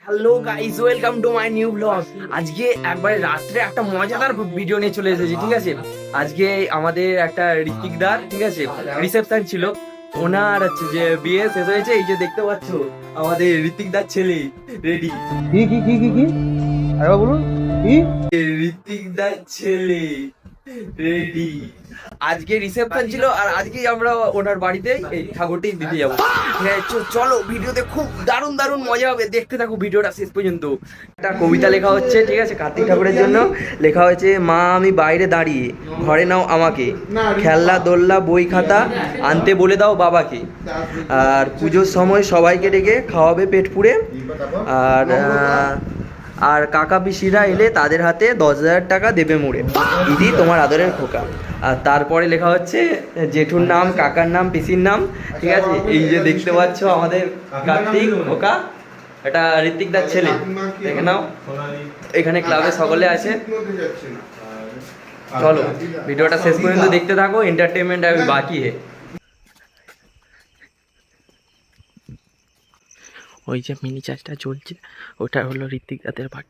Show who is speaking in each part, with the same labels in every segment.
Speaker 1: Hello guys, welcome to my new blog. আজকে একবারে রাত্রে একটা মজাদার ভিডিও নিয়ে চলে এসেছি, ঠিক আছে। আজকে আমাদের একটা ঋত্বিকদার, ঠিক আছে, রিসেপশন ছিল। ওনার হচ্ছে যে বিয়ে শেষ হয়েছে, এই যে দেখতে পাচ্ছ আমাদের ঋত্বিকদার ছেলে রেডি।
Speaker 2: কি কি কি কি কি আরে বলুন কি
Speaker 1: ঋত্বিকদার ছেলে রেডি। আজকে রিসেপশন ছিল আর আজকেই আমরা ওনার বাড়িতে এই ঠাকুরটি দিতে যাবো। চলো, ভিডিওতে খুব দারুণ দারুণ মজা হবে, দেখতে থাকো ভিডিওটা শেষ পর্যন্ত। একটা কবিতা লেখা হচ্ছে, ঠিক আছে, কার্তিক ঠাকুরের জন্য লেখা হয়েছে। মা আমি বাইরে দাঁড়িয়ে, ঘরে নাও আমাকে, খেলনা দোলনা বই খাতা আনতে বলে দাও বাবাকে। আর পুজোর সময় সবাইকে ডেকে খাওয়াবে পেট পুড়ে। আর কাকা পিসিরা এলে তাদের হাতে 10,000 টাকা দেবে মুড়ে। দিদি তোমার আদরের খোকা। আর তারপরে লেখা হচ্ছে জেঠুর নাম, কাকার নাম, পিসির নাম, ঠিক আছে। এই যে দেখতে পাচ্ছ আমাদের কার্তিক খোকা, এটা ঋত্বিকদার ছেলে, দেখে নাও। এখানে ক্লাবে সকলে আছে। চলো ভিডিওটা শেষ পর্যন্ত দেখতে থাকো, এন্টারটেনমেন্ট अभी বাকি है। ওই যে মিনি চার্জটা চলছে, ওটা হলো ঋত্বিক দাদের ভাগ।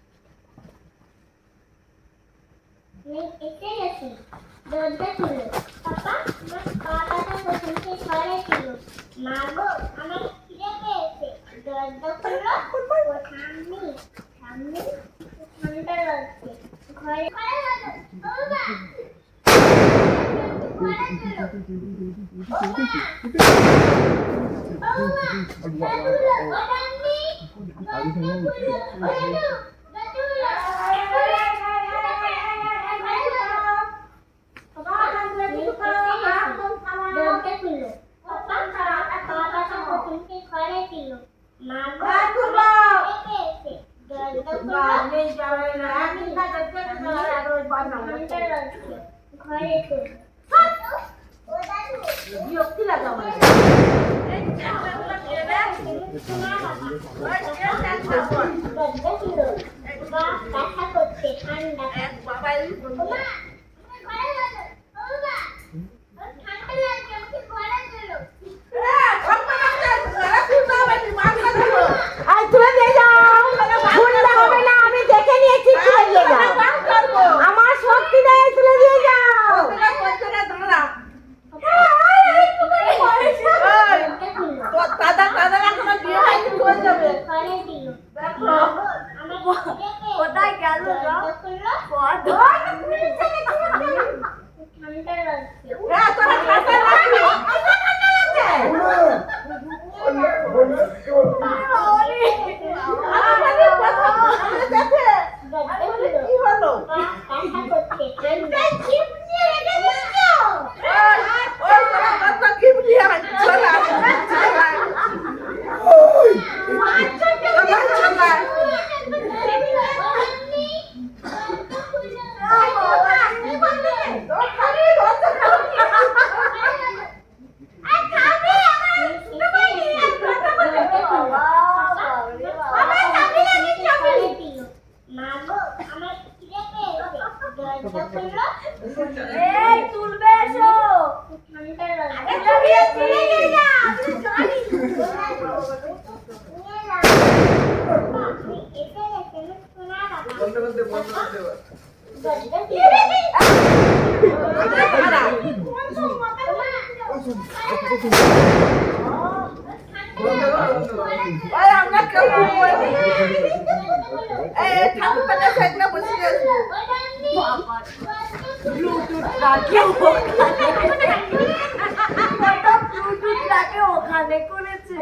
Speaker 3: ওখানে করেছে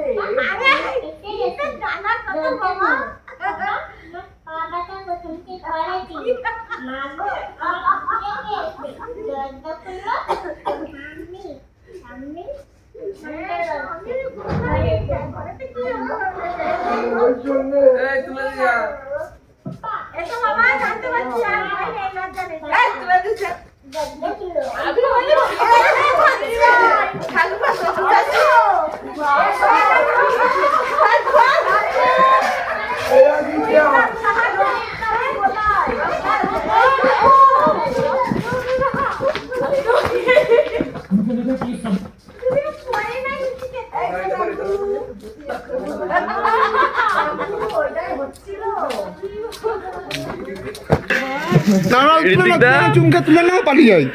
Speaker 1: ঋতিকদা
Speaker 2: চুমকা তুলে নাও পালিয়ে যাই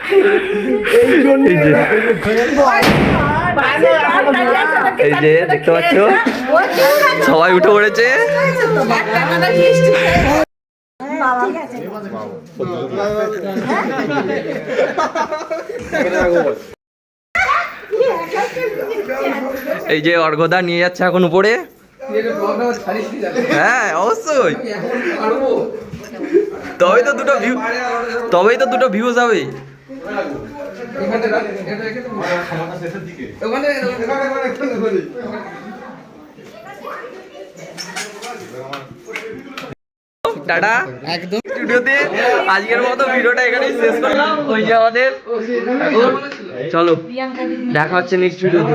Speaker 1: এই যে দেখতে পাচ্ছ সবাই উঠে পড়েছে। এই যে অর্ঘদা নিয়ে যাচ্ছে এখন উপরে। হ্যাঁ অবশ্যই, তবেই তো দুটো ভিউজ হবে। টাটা।
Speaker 2: একদম
Speaker 1: স্টুডিওতে আজকের মতো ভিডিওটা এখানেই শেষ করলাম। ওই যে আমাদের চলো দেখা হচ্ছে নেক্সট ভিডিওতে।